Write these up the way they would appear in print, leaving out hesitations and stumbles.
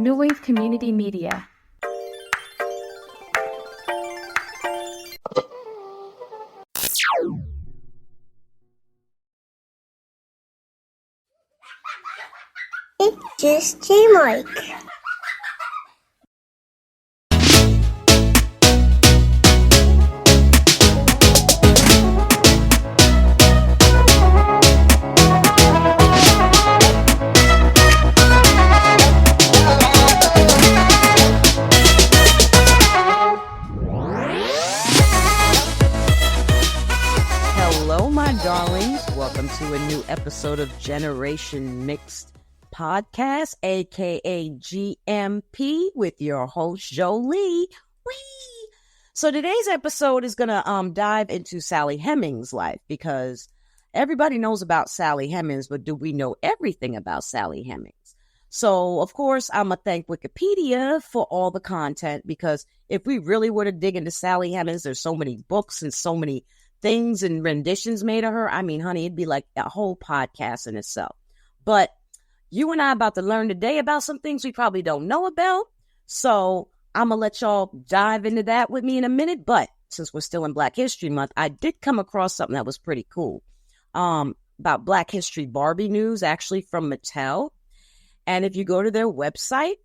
New Wave Community Media. It's just J-Mike. Hello, my darlings. Welcome to a new episode of Generation Mixed Podcast, aka GMP, with your host Jolie. Whee! So today's episode is gonna dive into Sally Hemings' life, because everybody knows about Sally Hemings, but do we know everything about Sally Hemings? So of course I'm gonna thank Wikipedia for all the content, because if we really were to dig into Sally Hemings, there's so many books and so many things and renditions made of her. I mean, honey, it'd be like a whole podcast in itself. But you and I about to learn today about some things we probably don't know about. So I'm going to let y'all dive into that with me in a minute. But since we're still in Black History Month, I did come across something that was pretty cool about Black History Barbie news, actually from Mattel. And if you go to their website,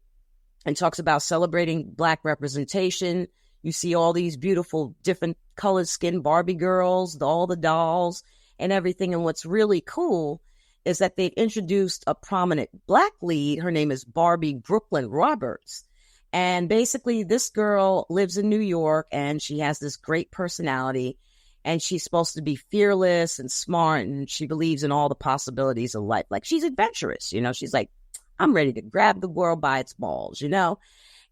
it talks about celebrating Black representation. You see all these beautiful different colored skin Barbie girls, all the dolls and everything. And what's really cool is that they've introduced a prominent Black lead. Her name is Barbie Brooklyn Roberts. And basically this girl lives in New York and she has this great personality, and she's supposed to be fearless and smart, and she believes in all the possibilities of life. Like, she's adventurous, you know, she's like, I'm ready to grab the world by its balls, you know?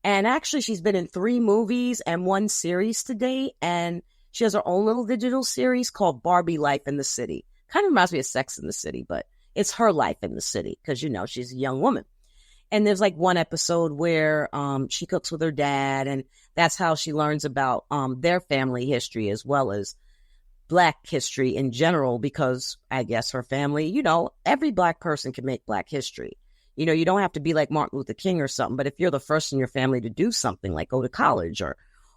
And actually, she's been in 3 movies and 1 series to date. And she has her own little digital series called Barbie Life in the City. Kind of reminds me of Sex in the City, but it's her life in the city because, you know, she's a young woman. And there's like one episode where she cooks with her dad, and that's how she learns about their family history as well as Black history in general, because I guess her family, you know, every Black person can make Black history. You know, you don't have to be like Martin Luther King or something, but if you're the first in your family to do something like go to college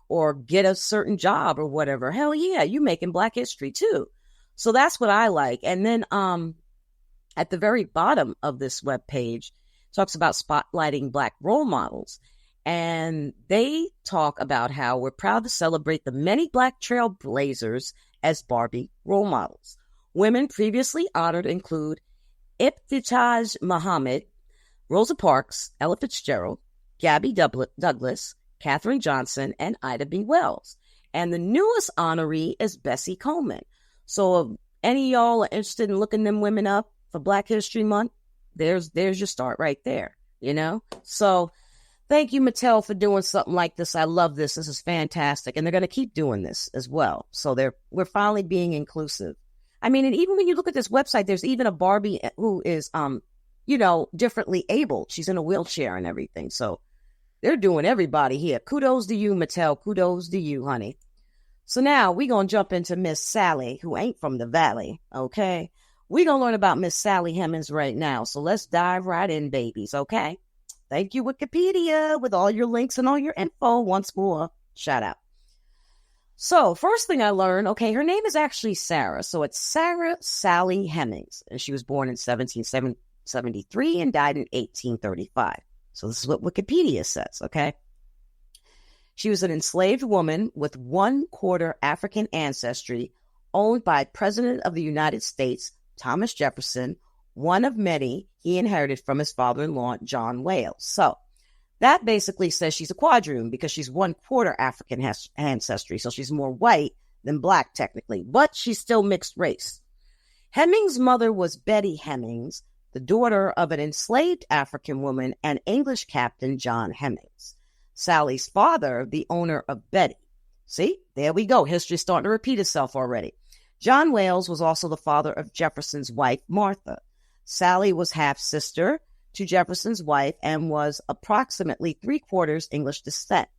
or get a certain job or whatever, hell yeah, you making Black history too. So that's what I like. And then at the very bottom of this webpage talks about spotlighting Black role models. And they talk about how we're proud to celebrate the many Black trailblazers as Barbie role models. Women previously honored include Ibtihaj Muhammad, Rosa Parks, Ella Fitzgerald, Gabby Douglas, Katherine Johnson, and Ida B. Wells. And the newest honoree is Bessie Coleman. So if any of y'all are interested in looking them women up for Black History Month, there's your start right there, you know? So thank you, Mattel, for doing something like this. I love this. This is fantastic. And they're going to keep doing this as well. So we're finally being inclusive. I mean, and even when you look at this website, there's even a Barbie who is, you know, differently abled. She's in a wheelchair and everything. So they're doing everybody here. Kudos to you, Mattel. Kudos to you, honey. So now we're going to jump into Miss Sally, who ain't from the Valley, okay? We're going to learn about Miss Sally Hemings right now. So let's dive right in, babies, okay? Thank you, Wikipedia, with all your links and all your info. Once more, shout out. So first thing I learned, okay, her name is actually Sarah. So it's Sarah Sally Hemings. And she was born in 1773 and died in 1835. So this is what Wikipedia says, okay? She was an enslaved woman with 1/4 African ancestry, owned by President of the United States, Thomas Jefferson, one of many he inherited from his father-in-law, John Wales. So that basically says she's a quadroon because she's 1/4 African ancestry. So she's more white than Black technically, but she's still mixed race. Hemings' mother was Betty Hemings, the daughter of an enslaved African woman and English captain, John Hemings. Sally's father, the owner of Betty. See, there we go. History's starting to repeat itself already. John Wales was also the father of Jefferson's wife, Martha. Sally was half-sister to Jefferson's wife and was approximately 3/4 English descent.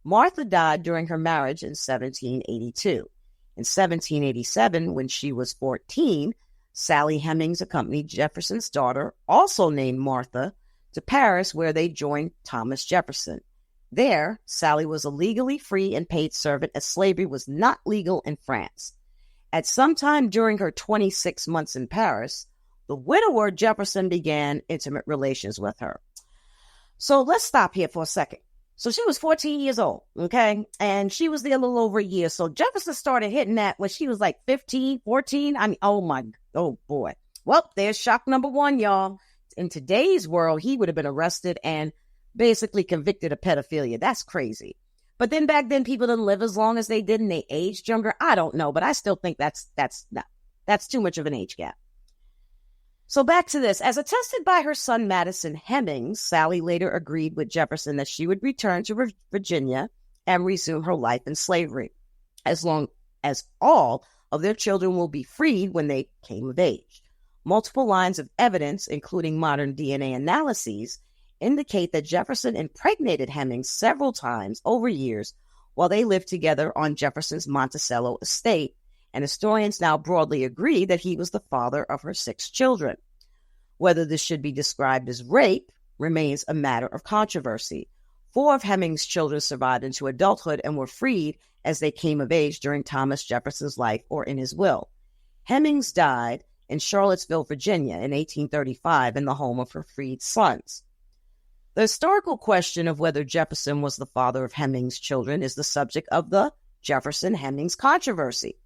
Martha died during her marriage in 1782. In 1787, when she was 14, Sally Hemings accompanied Jefferson's daughter, also named Martha, to Paris, where they joined Thomas Jefferson. There, Sally was a legally free and paid servant, as slavery was not legal in France. At some time during her 26 months in Paris, the widower Jefferson began intimate relations with her. So let's stop here for a second. So she was 14 years old, okay? And she was there a little over a year. So Jefferson started hitting that when she was like 15, 14. Oh boy. Well, there's shock number one, y'all. In today's world, he would have been arrested and basically convicted of pedophilia. That's crazy. But then back then, people didn't live as long as they did and they aged younger. I don't know, but I still think that's too much of an age gap. So back to this. As attested by her son, Madison Hemings, Sally later agreed with Jefferson that she would return to Virginia and resume her life in slavery, as long as all of their children will be freed when they came of age. Multiple lines of evidence, including modern DNA analyses, indicate that Jefferson impregnated Hemings several times over years while they lived together on Jefferson's Monticello estate, and historians now broadly agree that he was the father of her 6 children. Whether this should be described as rape remains a matter of controversy. 4 of Hemings' children survived into adulthood and were freed as they came of age during Thomas Jefferson's life or in his will. Hemings died in Charlottesville, Virginia in 1835 in the home of her freed sons. The historical question of whether Jefferson was the father of Hemings' children is the subject of the Jefferson-Hemings controversy.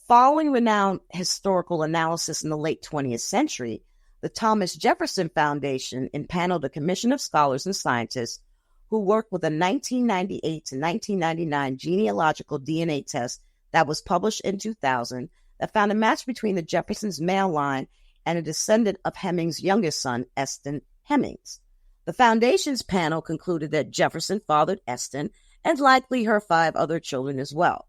Following renowned historical analysis in the late 20th century, the Thomas Jefferson Foundation impaneled a commission of scholars and scientists who worked with a 1998 to 1999 genealogical DNA test that was published in 2000 that found a match between the Jefferson's male line and a descendant of Hemings' youngest son, Eston Hemings. The Foundation's panel concluded that Jefferson fathered Eston and likely her 5 other children as well.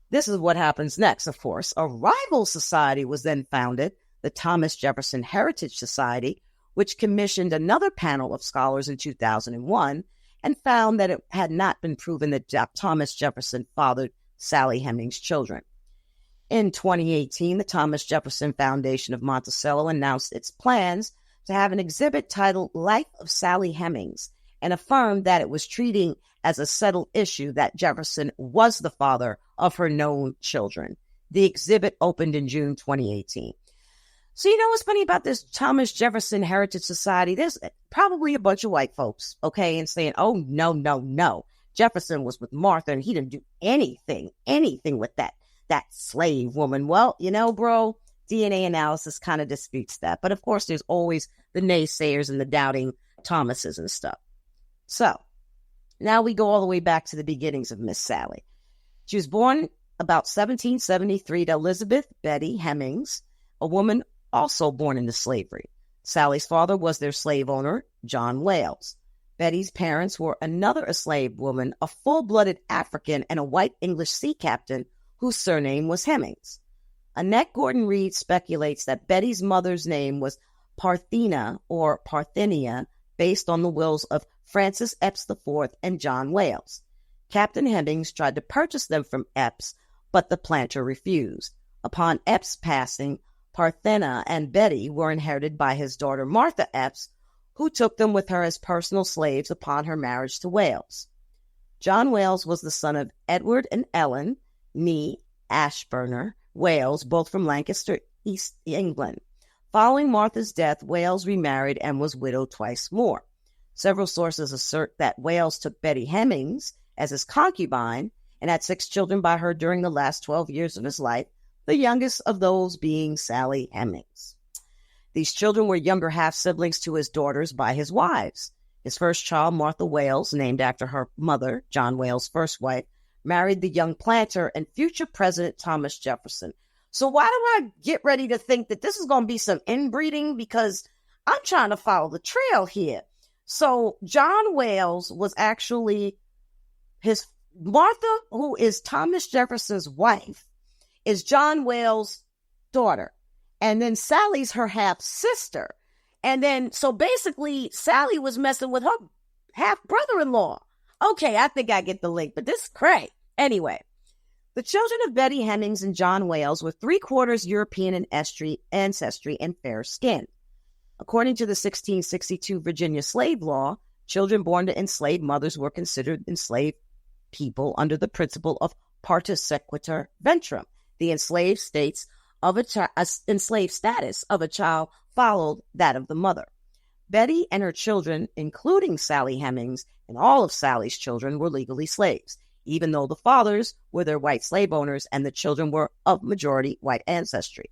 This is what happens next, of course. A rival society was then founded, the Thomas Jefferson Heritage Society, which commissioned another panel of scholars in 2001 and found that it had not been proven that Thomas Jefferson fathered Sally Hemings' children. In 2018, the Thomas Jefferson Foundation of Monticello announced its plans to have an exhibit titled Life of Sally Hemings and affirmed that it was treating as a settled issue that Jefferson was the father of her known children. The exhibit opened in June 2018. So you know what's funny about this Thomas Jefferson Heritage Society? There's probably a bunch of white folks, okay, and saying, oh, no. Jefferson was with Martha and he didn't do anything with that slave woman. Well, you know, bro, DNA analysis kind of disputes that. But of course, there's always the naysayers and the doubting Thomases and stuff. So now we go all the way back to the beginnings of Miss Sally. She was born about 1773 to Elizabeth Betty Hemings, a woman also born into slavery. Sally's father was their slave owner, John Wales. Betty's parents were another enslaved woman, a full-blooded African, and a white English sea captain whose surname was Hemings. Annette Gordon Reed speculates that Betty's mother's name was Parthenia or Parthenia, based on the wills of Francis Epps IV and John Wales. Captain Hemings tried to purchase them from Epps, but the planter refused. Upon Epps' passing, Parthenia and Betty were inherited by his daughter Martha Epps, who took them with her as personal slaves upon her marriage to Wales. John Wales was the son of Edward and Ellen Nee Ashburner Wales, both from Lancaster, East England. Following Martha's death, Wales remarried and was widowed twice more. Several sources assert that Wales took Betty Hemings as his concubine and had 6 children by her during the last 12 years of his life, the youngest of those being Sally Hemings. These children were younger half-siblings to his daughters by his wives. His first child, Martha Wales, named after her mother, John Wales' first wife, married the young planter and future President Thomas Jefferson. So why do I get ready to think that this is going to be some inbreeding? Because I'm trying to follow the trail here. So John Wales was actually his Martha, who is Thomas Jefferson's wife, is John Wales' daughter. And then Sally's her half-sister. And then, so basically, Sally was messing with her half-brother-in-law. Okay, I think I get the link, but this is cray. Anyway, the children of Betty Hemings and John Wales were 3/4 European in ancestry and fair-skinned. According to the 1662 Virginia slave law, children born to enslaved mothers were considered enslaved people under the principle of partus sequitur ventrum. The enslaved status of a child followed that of the mother. Betty and her children, including Sally Hemings and all of Sally's children, were legally slaves, even though the fathers were their white slave owners and the children were of majority white ancestry.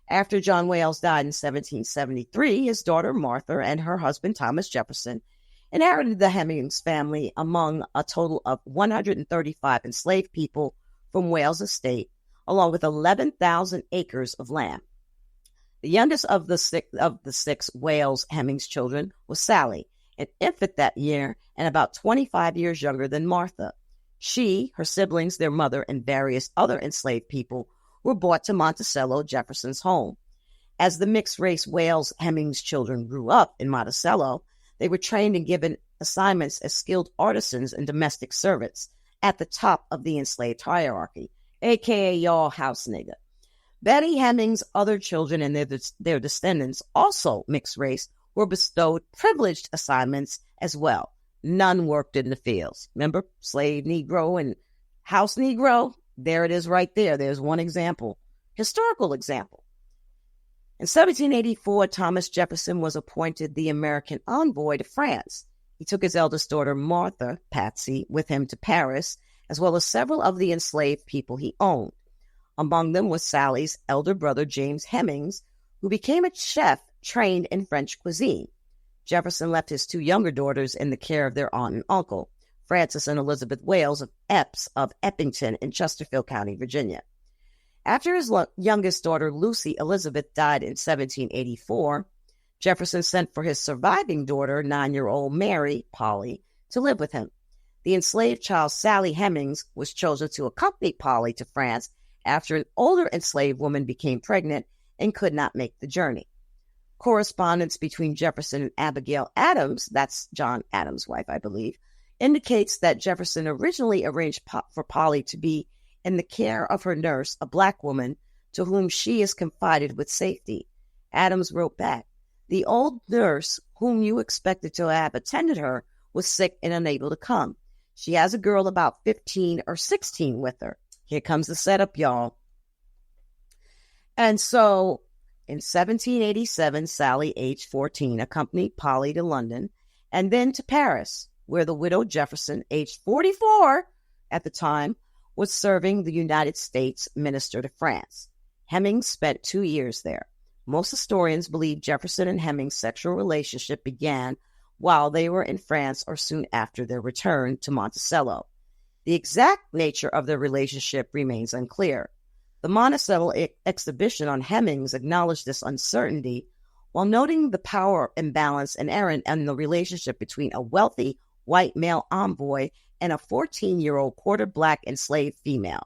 After John Wales died in 1773, his daughter Martha and her husband Thomas Jefferson inherited the Hemings family among a total of 135 enslaved people from Wales estate, along with 11,000 acres of land. The youngest of the six Wales Hemings children was Sally, an infant that year and about 25 years younger than Martha. She, her siblings, their mother, and various other enslaved people were brought to Monticello, Jefferson's home. As the mixed-race Wales Hemings children grew up in Monticello, they were trained and given assignments as skilled artisans and domestic servants at the top of the enslaved hierarchy, a.k.a. y'all house nigga. Betty Hemings' other children and their descendants, also mixed race, were bestowed privileged assignments as well. None worked in the fields. Remember, slave Negro and house Negro? There it is right there. There's one example, historical example. In 1784, Thomas Jefferson was appointed the American envoy to France. He took his eldest daughter, Martha, Patsy, with him to Paris, as well as several of the enslaved people he owned. Among them was Sally's elder brother, James Hemings, who became a chef trained in French cuisine. Jefferson left his two younger daughters in the care of their aunt and uncle, Frances and Elizabeth Wales of Epps of Eppington in Chesterfield County, Virginia. After his youngest daughter, Lucy Elizabeth, died in 1784, Jefferson sent for his surviving daughter, 9-year-old Mary, Polly, to live with him. The enslaved child, Sally Hemings, was chosen to accompany Polly to France after an older enslaved woman became pregnant and could not make the journey. Correspondence between Jefferson and Abigail Adams, that's John Adams' wife, I believe, indicates that Jefferson originally arranged for Polly to be in the care of her nurse, a black woman, to whom she is confided with safety. Adams wrote back, "The old nurse whom you expected to have attended her was sick and unable to come. She has a girl about 15 or 16 with her." Here comes the setup, y'all. And so in 1787, Sally, age 14, accompanied Polly to London and then to Paris, where the widow Jefferson, age 44 at the time, was serving the United States minister to France. Hemings spent 2 years there. Most historians believe Jefferson and Hemings' sexual relationship began while they were in France or soon after their return to Monticello. The exact nature of their relationship remains unclear. The Monticello exhibition on Hemings acknowledged this uncertainty while noting the power imbalance inherent in the relationship between a wealthy white male envoy and a 14-year-old quarter black enslaved female.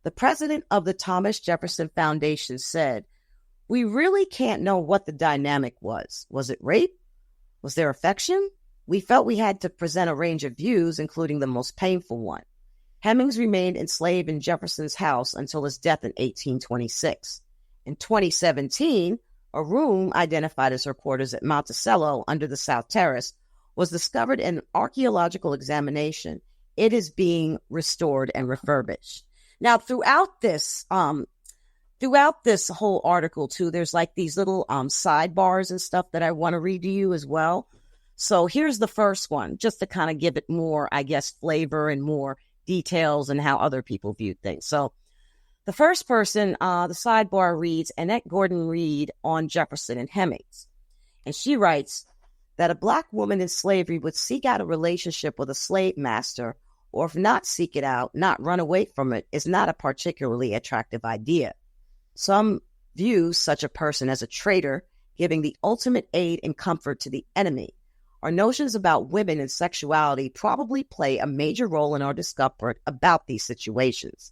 The president of the Thomas Jefferson Foundation said, "We really can't know what the dynamic was. Was it rape? Was there affection? We felt we had to present a range of views, including the most painful one." Hemings remained enslaved in Jefferson's house until his death in 1826. In 2017, a room identified as her quarters at Monticello under the South Terrace was discovered in an archaeological examination. It is being restored and refurbished. Now, throughout this whole article, too, there's like these little sidebars and stuff that I want to read to you as well. So here's the first one, just to kind of give it more, I guess, flavor and more details and how other people view things. So the first person, the sidebar reads, Annette Gordon Reed on Jefferson and Hemings. And she writes that a black woman in slavery would seek out a relationship with a slave master, or if not seek it out, not run away from it, is not a particularly attractive idea. Some view such a person as a traitor, giving the ultimate aid and comfort to the enemy. Our notions about women and sexuality probably play a major role in our discomfort about these situations.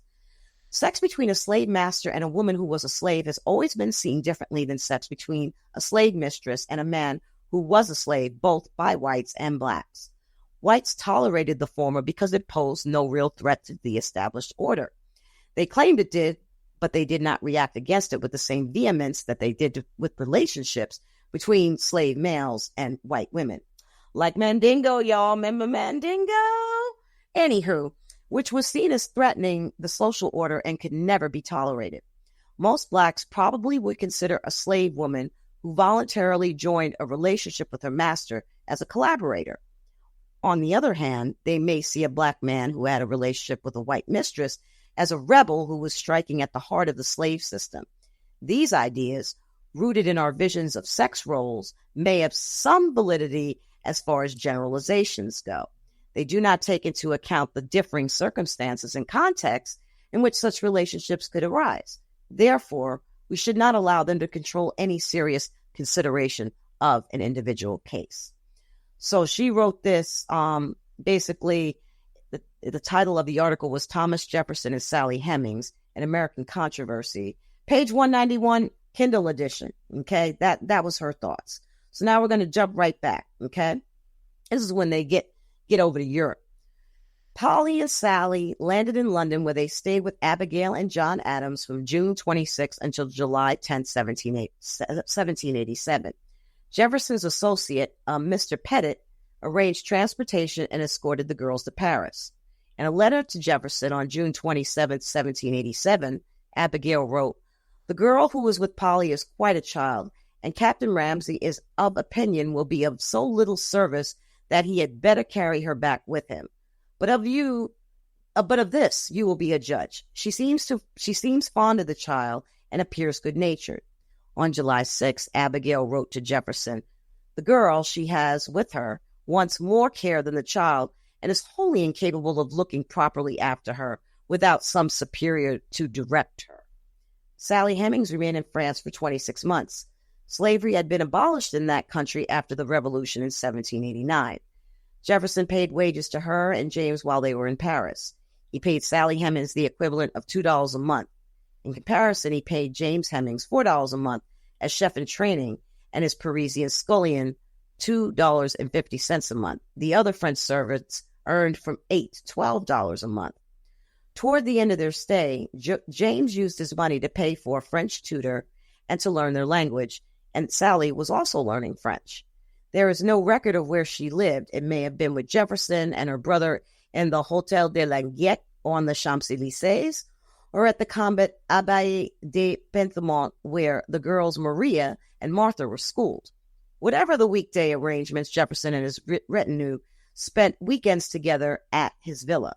Sex between a slave master and a woman who was a slave has always been seen differently than sex between a slave mistress and a man who was a slave, both by whites and blacks. Whites tolerated the former because it posed no real threat to the established order. They claimed it did, but they did not react against it with the same vehemence that they did with relationships between slave males and white women. Like Mandingo, y'all. Remember Mandingo? Anywho, which was seen as threatening the social order and could never be tolerated. Most blacks probably would consider a slave woman who voluntarily joined a relationship with her master as a collaborator. On the other hand, they may see a black man who had a relationship with a white mistress as a rebel who was striking at the heart of the slave system. These ideas, rooted in our visions of sex roles, may have some validity as far as generalizations go. They do not take into account the differing circumstances and contexts in which such relationships could arise. Therefore, we should not allow them to control any serious consideration of an individual case. So she wrote this, basically, the title of the article was Thomas Jefferson and Sally Hemings, An American Controversy, page 191, Kindle edition, okay? That was her thoughts. So now we're going to jump right back, okay? This is when they get over to Europe. Polly and Sally landed in London, where they stayed with Abigail and John Adams from June 26 until July 10, 1787. Jefferson's associate, Mr. Pettit, arranged transportation and escorted the girls to Paris. In a letter to Jefferson on June 27, 1787, Abigail wrote, "The girl who was with Polly is quite a child, and Captain Ramsay is of opinion will be of so little service that he had better carry her back with him. But of this you will be a judge. She seems fond of the child and appears good-natured." On July 6, Abigail wrote to Jefferson, "The girl she has with her wants more care than the child and is wholly incapable of looking properly after her without some superior to direct her." Sally Hemings remained in France for 26 months. Slavery had been abolished in that country after the Revolution in 1789. Jefferson paid wages to her and James while they were in Paris. He paid Sally Hemings the equivalent of $2 a month. In comparison, he paid James Hemings $4 a month as chef in training and his Parisian scullion $2.50 a month. The other French servants earned from $8 to $12 a month. Toward the end of their stay, James used his money to pay for a French tutor and to learn their language, and Sally was also learning French. There is no record of where she lived. It may have been with Jefferson and her brother in the Hôtel de Languette on the Champs-Élysées, or at the convent Abbaye de Penthemont, where the girls Maria and Martha were schooled. Whatever the weekday arrangements, Jefferson and his retinue spent weekends together at his villa.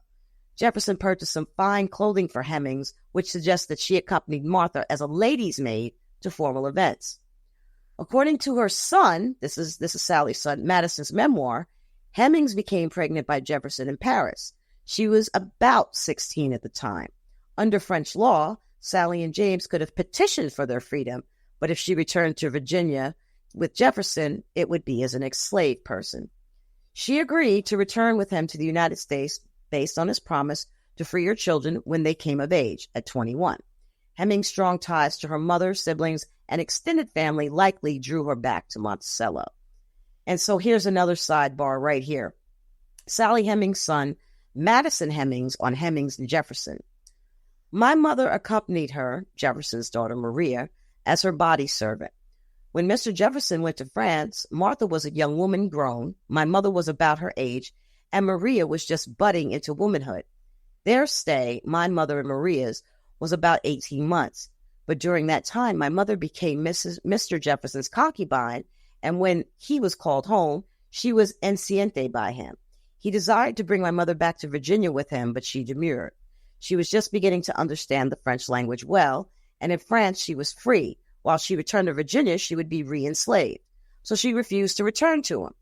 Jefferson purchased some fine clothing for Hemings, which suggests that she accompanied Martha as a lady's maid to formal events. According to her son, this is Sally's son, Madison's memoir, Hemings became pregnant by Jefferson in Paris. She was about 16 at the time. Under French law, Sally and James could have petitioned for their freedom, but if she returned to Virginia with Jefferson, it would be as an enslaved person. She agreed to return with him to the United States based on his promise to free her children when they came of age at 21. Hemings' strong ties to her mother, siblings, and extended family likely drew her back to Monticello. And so here's another sidebar right here. Sally Hemings' son, Madison Hemings, on Hemings and Jefferson. "My mother accompanied her," Jefferson's daughter Maria, "as her body servant. When Mr. Jefferson went to France, Martha was a young woman grown, my mother was about her age, and Maria was just budding into womanhood. Their stay, my mother and Maria's, was about 18 months. But during that time, my mother became Mr. Jefferson's concubine, and when he was called home, she was enceinte by him. He desired to bring my mother back to Virginia with him, but she demurred. She was just beginning to understand the French language well, and in France she was free. While she returned to Virginia, she would be re-enslaved. So she refused to return to him.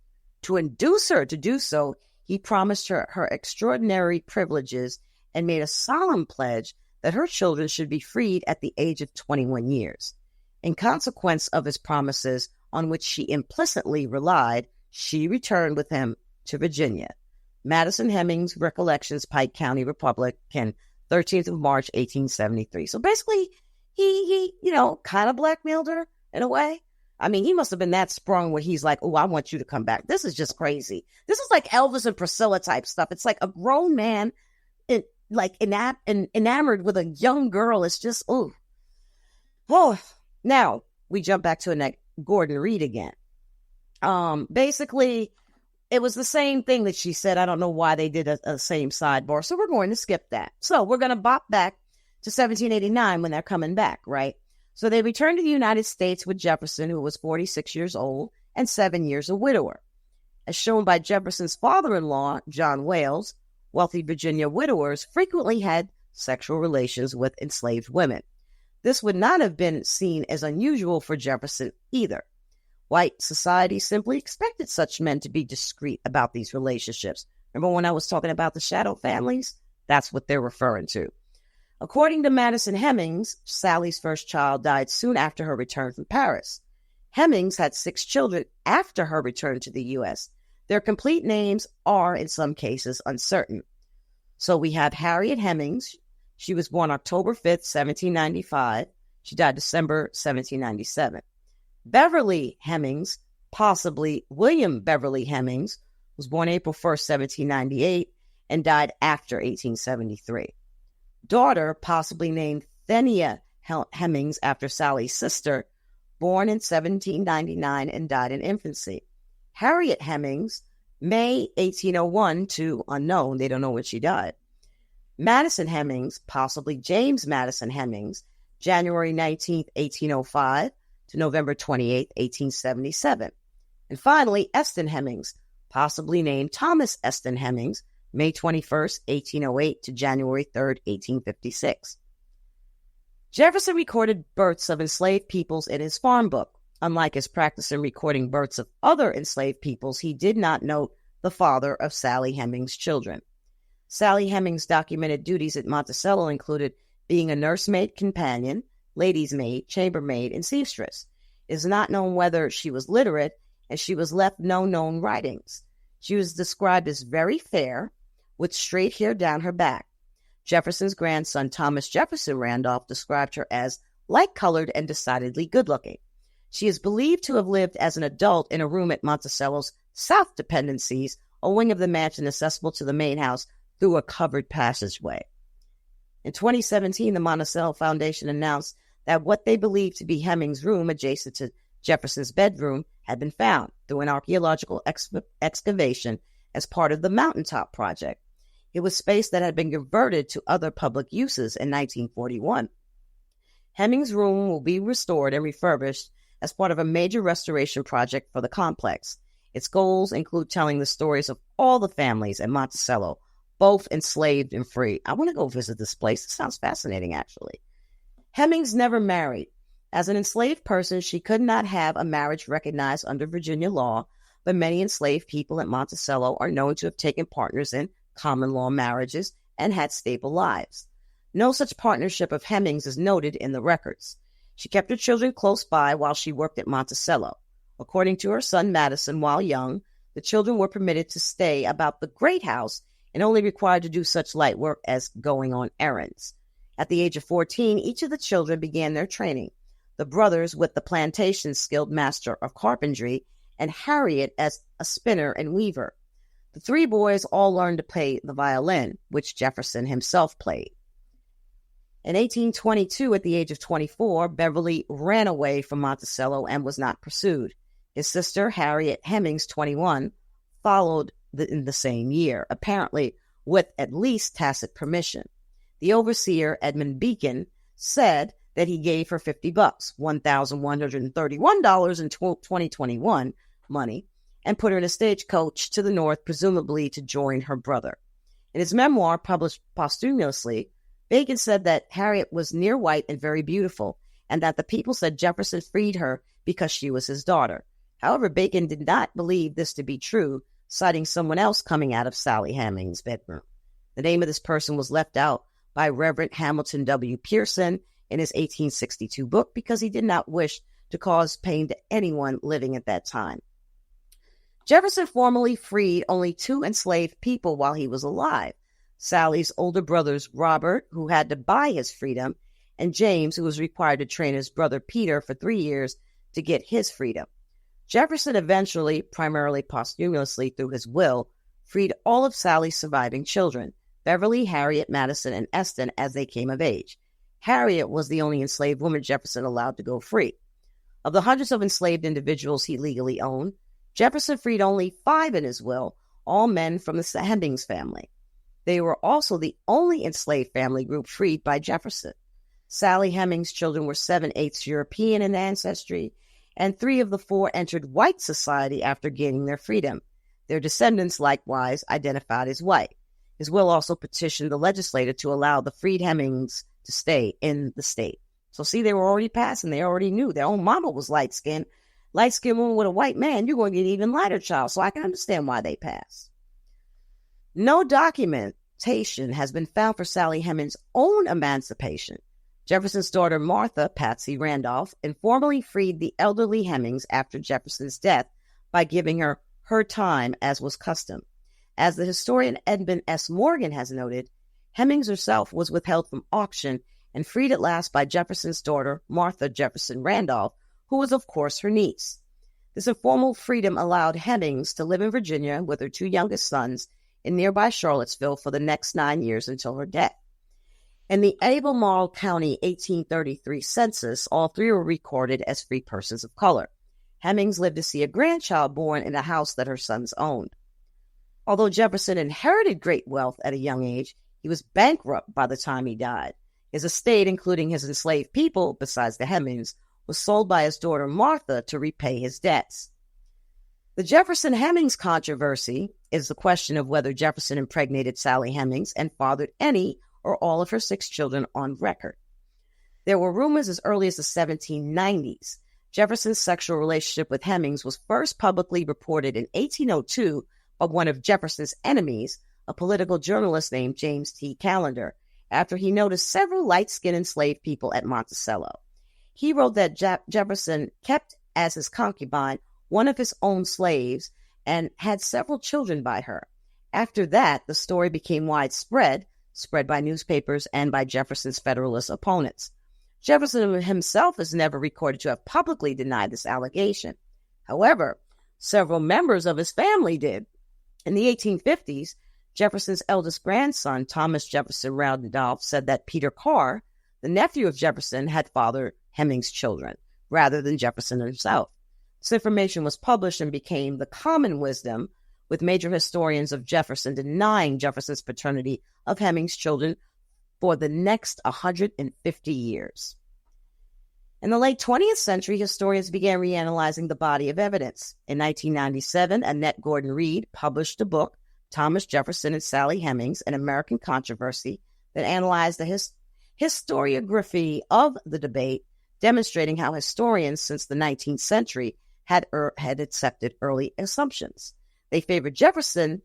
To induce her to do so, he promised her extraordinary privileges and made a solemn pledge that her children should be freed at the age of 21 years. In consequence of his promises, on which she implicitly relied, she returned with him to Virginia." Madison Hemings, Recollections, Pike County, Republican, 13th of March, 1873. So basically, he kind of blackmailed her in a way. I mean, he must have been that sprung where he's like, "Oh, I want you to come back." This is just crazy. This is like Elvis and Priscilla type stuff. It's like a grown man enamored with a young girl. It's just, oh. Now, we jump back to Gordon Reed again. Basically, it was the same thing that she said. I don't know why they did a same sidebar, so we're going to skip that. So we're going to bop back to 1789 when they're coming back, right? So they returned to the United States with Jefferson, who was 46 years old and 7 years a widower. As shown by Jefferson's father-in-law, John Wales, wealthy Virginia widowers frequently had sexual relations with enslaved women. This would not have been seen as unusual for Jefferson either. White society simply expected such men to be discreet about these relationships. Remember when I was talking about the shadow families? That's what they're referring to. According to Madison Hemings, Sally's first child died soon after her return from Paris. Hemings had 6 children after her return to the U.S. Their complete names are, in some cases, uncertain. So we have Harriet Hemings. She was born October 5th, 1795. She died December 1797. Beverly Hemings, possibly William Beverly Hemings, was born April 1st, 1798, and died after 1873. Daughter, possibly named Thenia Hemings after Sally's sister, born in 1799 and died in infancy. Harriet Hemings, May 1801 to unknown, they don't know when she died. Madison Hemings, possibly James Madison Hemings, January 19th, 1805 to November 28th, 1877. And finally, Eston Hemings, possibly named Thomas Eston Hemings, May 21st, 1808 to January 3rd, 1856. Jefferson recorded births of enslaved peoples in his farm book. Unlike his practice in recording births of other enslaved peoples, he did not note the father of Sally Hemings' children. Sally Hemings' documented duties at Monticello included being a nursemaid companion, lady's maid, chambermaid, and seamstress. It is not known whether she was literate, and she was left no known writings. She was described as very fair, with straight hair down her back. Jefferson's grandson, Thomas Jefferson Randolph, described her as light-colored and decidedly good-looking. She is believed to have lived as an adult in a room at Monticello's south dependencies, a wing of the mansion accessible to the main house through a covered passageway. In 2017, the Monticello Foundation announced that what they believed to be Hemings' room adjacent to Jefferson's bedroom had been found through an archaeological excavation as part of the Mountaintop Project. It was space that had been converted to other public uses in 1941. Hemings' room will be restored and refurbished as part of a major restoration project for the complex. Its goals include telling the stories of all the families at Monticello, both enslaved and free. I want to go visit this place. It sounds fascinating, actually. Hemings never married. As an enslaved person, she could not have a marriage recognized under Virginia law, but many enslaved people at Monticello are known to have taken partners in common law marriages and had stable lives. No such partnership of Hemings is noted in the records. She kept her children close by while she worked at Monticello. According to her son Madison, while young, the children were permitted to stay about the great house and only required to do such light work as going on errands. At the age of 14, each of the children began their training. The brothers with the plantation's skilled master of carpentry, and Harriet as a spinner and weaver. The 3 boys all learned to play the violin, which Jefferson himself played. In 1822, at the age of 24, Beverly ran away from Monticello and was not pursued. His sister, Harriet Hemings, 21, followed in the same year, apparently with at least tacit permission. The overseer, Edmund Beacon, said that he gave her $50, $1,131 in 2021 money, and put her in a stagecoach to the north, presumably to join her brother. In his memoir, published posthumously, Bacon said that Harriet was near white and very beautiful, and that the people said Jefferson freed her because she was his daughter. However, Bacon did not believe this to be true, citing someone else coming out of Sally Hemings' bedroom. The name of this person was left out by Reverend Hamilton W. Pearson in his 1862 book because he did not wish to cause pain to anyone living at that time. Jefferson formally freed only 2 enslaved people while he was alive: Sally's older brothers, Robert, who had to buy his freedom, and James, who was required to train his brother Peter for 3 years to get his freedom. Jefferson eventually, primarily posthumously through his will, freed all of Sally's surviving children, Beverly, Harriet, Madison, and Eston, as they came of age. Harriet was the only enslaved woman Jefferson allowed to go free. Of the hundreds of enslaved individuals he legally owned, Jefferson freed only 5 in his will, all men from the Hemings family. They were also the only enslaved family group freed by Jefferson. Sally Hemings' children were 7/8 European in ancestry, and 3 of the 4 entered white society after gaining their freedom. Their descendants likewise identified as white. His will also petitioned the legislature to allow the freed Hemings to stay in the state. So see, they were already passing. They already knew their own mama was light-skinned. Light-skinned woman with a white man, you're going to get an even lighter child. So I can understand why they passed. No documentation has been found for Sally Hemings' own emancipation. Jefferson's daughter, Martha Patsy Randolph, informally freed the elderly Hemings after Jefferson's death by giving her time, as was custom. As the historian Edmund S. Morgan has noted, Hemings herself was withheld from auction and freed at last by Jefferson's daughter, Martha Jefferson Randolph, who was, of course, her niece. This informal freedom allowed Hemings to live in Virginia with her 2 youngest sons in nearby Charlottesville for the next 9 years until her death. In the Albemarle County 1833 census, all 3 were recorded as free persons of color. Hemings lived to see a grandchild born in a house that her sons owned. Although Jefferson inherited great wealth at a young age, he was bankrupt by the time he died. His estate, including his enslaved people, besides the Hemings, was sold by his daughter Martha to repay his debts. The Jefferson-Hemings controversy is the question of whether Jefferson impregnated Sally Hemings and fathered any or all of her 6 children on record. There were rumors as early as the 1790s. Jefferson's sexual relationship with Hemings was first publicly reported in 1802 by one of Jefferson's enemies, a political journalist named James T. Callender, after he noticed several light-skinned enslaved people at Monticello. He wrote that Jefferson kept as his concubine one of his own slaves and had several children by her. After that, the story became widespread, spread by newspapers and by Jefferson's Federalist opponents. Jefferson himself is never recorded to have publicly denied this allegation. However, several members of his family did. In the 1850s, Jefferson's eldest grandson, Thomas Jefferson Randolph, said that Peter Carr, the nephew of Jefferson, had fathered Hemings' children, rather than Jefferson himself. This information was published and became the common wisdom, with major historians of Jefferson denying Jefferson's paternity of Hemings' children for the next 150 years. In the late 20th century, historians began reanalyzing the body of evidence. In 1997, Annette Gordon Reed published a book, Thomas Jefferson and Sally Hemings, An American Controversy, that analyzed the historiography of the debate, demonstrating how historians since the 19th century had accepted early assumptions. They favored Jefferson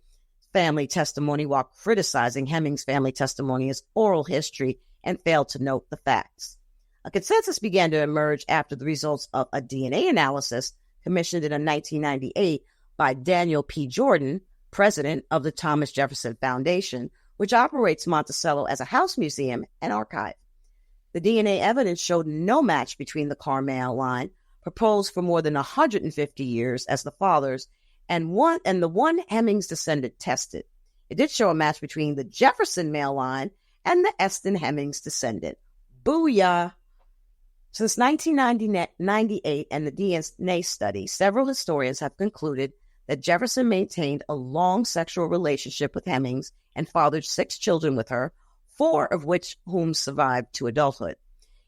family testimony while criticizing Hemings' family testimony as oral history and failed to note the facts. A consensus began to emerge after the results of a DNA analysis commissioned in 1998 by Daniel P. Jordan, president of the Thomas Jefferson Foundation, which operates Monticello as a house museum and archive. The DNA evidence showed no match between the Carr male line, proposed for more than 150 years as the fathers, and the one Hemings descendant tested. It did show a match between the Jefferson male line and the Eston Hemings descendant. Booyah! Since 1998 and the DNA study, several historians have concluded that Jefferson maintained a long sexual relationship with Hemings and fathered 6 children with her, 4 of whom survived to adulthood.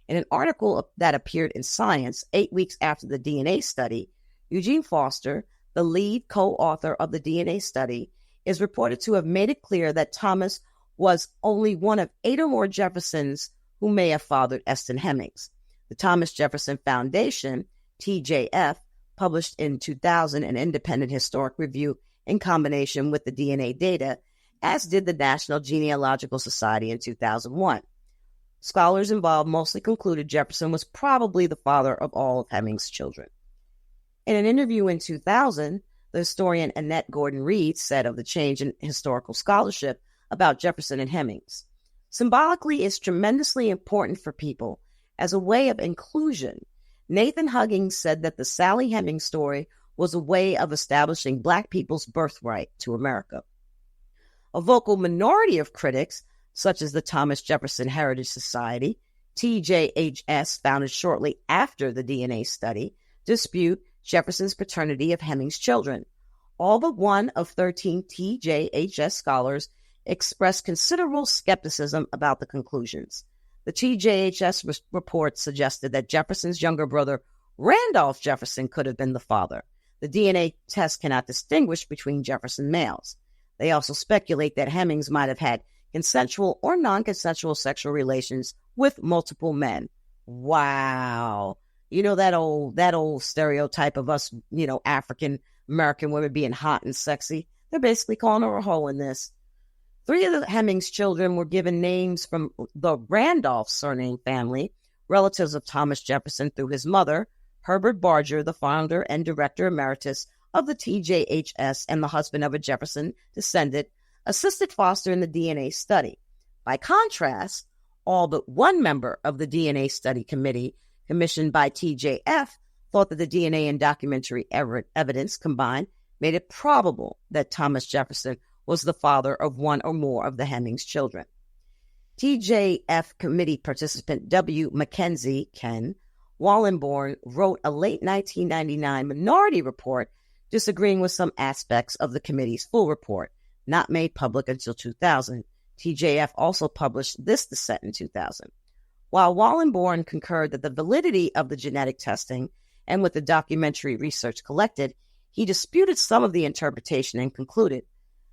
In an article that appeared in Science 8 weeks after the DNA study, Eugene Foster, the lead co-author of the DNA study, is reported to have made it clear that Thomas was only one of 8 or more Jeffersons who may have fathered Eston Hemings. The Thomas Jefferson Foundation, TJF, published in 2000 an independent historic review in combination with the DNA data, as did the National Genealogical Society in 2001. Scholars involved mostly concluded Jefferson was probably the father of all of Hemings' children. In an interview in 2000, the historian Annette Gordon Reed said of the change in historical scholarship about Jefferson and Hemings, "Symbolically, it's tremendously important for people as a way of inclusion. Nathan Huggins said that the Sally Hemings story was a way of establishing Black people's birthright to America." A vocal minority of critics, such as the Thomas Jefferson Heritage Society, TJHS, founded shortly after the DNA study, dispute Jefferson's paternity of Hemings' children. All but one of 13 TJHS scholars expressed considerable skepticism about the conclusions. The TJHS report suggested that Jefferson's younger brother, Randolph Jefferson, could have been the father. The DNA test cannot distinguish between Jefferson males. They also speculate that Hemings might have had consensual or non-consensual sexual relations with multiple men. Wow. You know that old stereotype of us, African American women being hot and sexy? They're basically calling her a hoe in this. 3 of the Hemings children were given names from the Randolph surname family, relatives of Thomas Jefferson through his mother, Herbert Barger, the founder and director emeritus of the TJHS and the husband of a Jefferson descendant, assisted Foster in the DNA study. By contrast, all but one member of the DNA study committee, commissioned by TJF, thought that the DNA and documentary evidence combined made it probable that Thomas Jefferson was the father of one or more of the Hemings children. TJF committee participant W. Mackenzie Ken Wallenborn wrote a late 1999 minority report disagreeing with some aspects of the committee's full report, not made public until 2000. TJF also published this dissent in 2000. While Wallenborn concurred that the validity of the genetic testing and with the documentary research collected, he disputed some of the interpretation and concluded,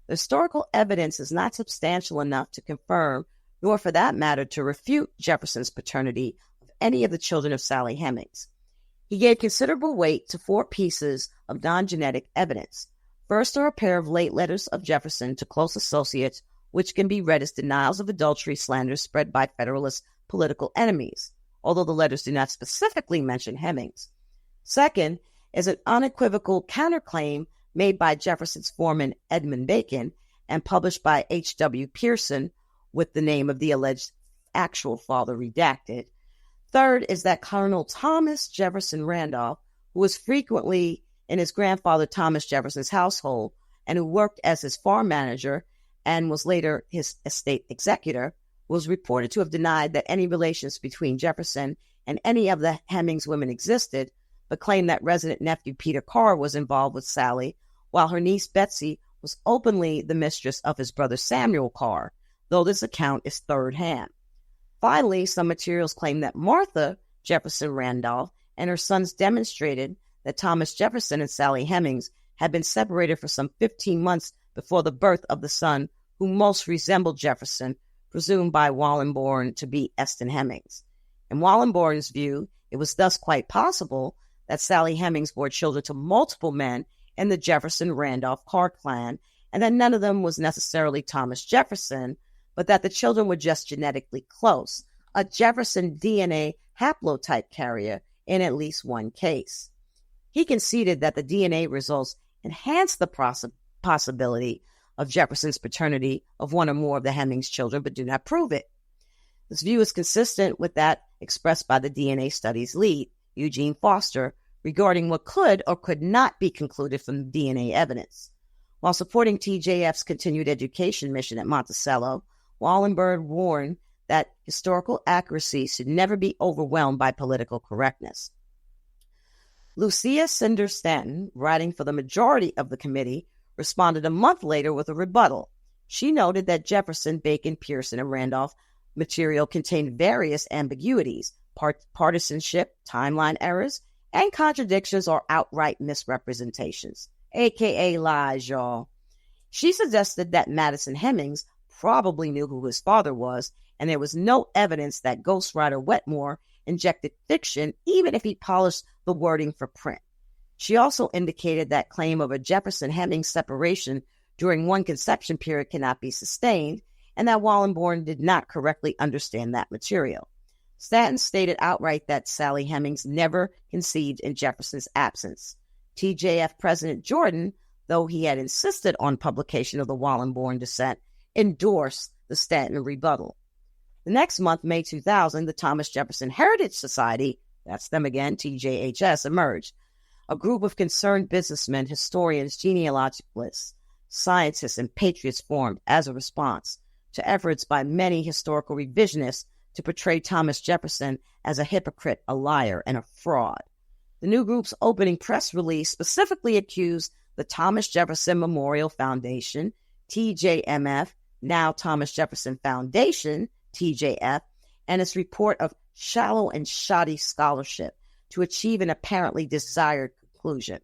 the historical evidence is not substantial enough to confirm, nor for that matter to refute Jefferson's paternity of any of the children of Sally Hemings. He gave considerable weight to 4 pieces of non-genetic evidence. First are a pair of late letters of Jefferson to close associates, which can be read as denials of adultery slanders spread by Federalist political enemies, although the letters do not specifically mention Hemings. Second is an unequivocal counterclaim made by Jefferson's foreman Edmund Bacon and published by H.W. Pearson with the name of the alleged actual father redacted. Third is that Colonel Thomas Jefferson Randolph, who was frequently in his grandfather Thomas Jefferson's household and who worked as his farm manager and was later his estate executor, was reported to have denied that any relations between Jefferson and any of the Hemings women existed, but claimed that resident nephew Peter Carr was involved with Sally, while her niece Betsy was openly the mistress of his brother Samuel Carr, though this account is third-hand. Finally, some materials claim that Martha Jefferson Randolph and her sons demonstrated that Thomas Jefferson and Sally Hemings had been separated for some 15 months before the birth of the son who most resembled Jefferson, presumed by Wallenborn to be Eston Hemings. In Wallenborn's view, it was thus quite possible that Sally Hemings bore children to multiple men in the Jefferson-Randolph Carr clan, and that none of them was necessarily Thomas Jefferson, but that the children were just genetically close, a Jefferson DNA haplotype carrier in at least one case. He conceded that the DNA results enhanced the possibility of Jefferson's paternity of one or more of the Hemings children, but do not prove it. This view is consistent with that expressed by the DNA studies lead, Eugene Foster, regarding what could or could not be concluded from the DNA evidence. While supporting TJF's continued education mission at Monticello, Wallenberg warned that historical accuracy should never be overwhelmed by political correctness. Lucia Cinder Stanton, writing for the majority of the committee, responded a month later with a rebuttal. She noted that Jefferson, Bacon, Pearson, and Randolph material contained various ambiguities, partisanship, timeline errors, and contradictions or outright misrepresentations, aka lies, y'all. She suggested that Madison Hemings probably knew who his father was, and there was no evidence that ghostwriter Wetmore injected fiction, even if he polished the wording for print. She also indicated that claim of a Jefferson-Hemings separation during one conception period cannot be sustained, and that Wallenborn did not correctly understand that material. Stanton stated outright that Sally Hemings never conceived in Jefferson's absence. TJF President Jordan, though he had insisted on publication of the Wallenborn dissent, endorsed the Stanton rebuttal. The next month, May 2000, the Thomas Jefferson Heritage Society, that's them again, TJHS, emerged. A group of concerned businessmen, historians, genealogists, scientists, and patriots formed as a response to efforts by many historical revisionists to portray Thomas Jefferson as a hypocrite, a liar, and a fraud. The new group's opening press release specifically accused the Thomas Jefferson Memorial Foundation, TJMF, now Thomas Jefferson Foundation, TJF, and its report of shallow and shoddy scholarship to achieve an apparently desired conclusion.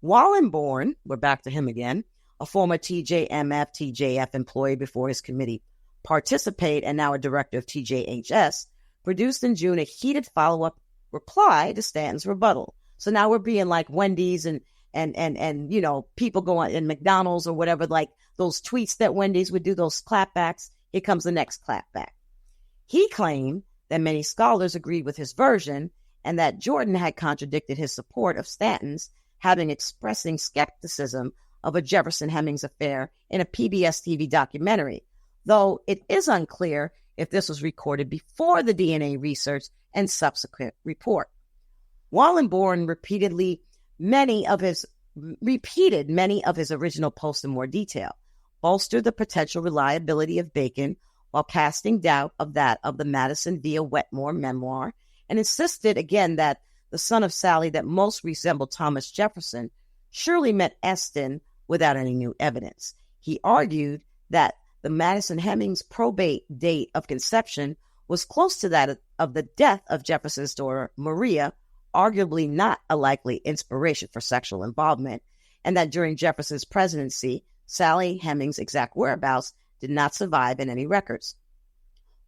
Wallenborn, we're back to him again, a former TJMF, TJF employee before his committee participate and now a director of TJHS, produced in June a heated follow-up reply to Stanton's rebuttal. So now we're being like Wendy's and people go on in McDonald's or whatever, like those tweets that Wendy's would do, those clapbacks. Here comes the next clapback. He claimed that many scholars agreed with his version and that Jordan had contradicted his support of Stanton's, having expressing skepticism of a Jefferson Hemings affair in a PBS TV documentary, though it is unclear if this was recorded before the DNA research and subsequent report. Wallenborn repeated many of his original posts in more detail, bolstered the potential reliability of Bacon while casting doubt of that of the Madison via Wetmore memoir, and insisted again that the son of Sally that most resembled Thomas Jefferson surely met Eston without any new evidence. He argued that the Madison Hemings probate date of conception was close to that of the death of Jefferson's daughter, Maria, arguably not a likely inspiration for sexual involvement, and that during Jefferson's presidency, Sally Hemings' exact whereabouts did not survive in any records.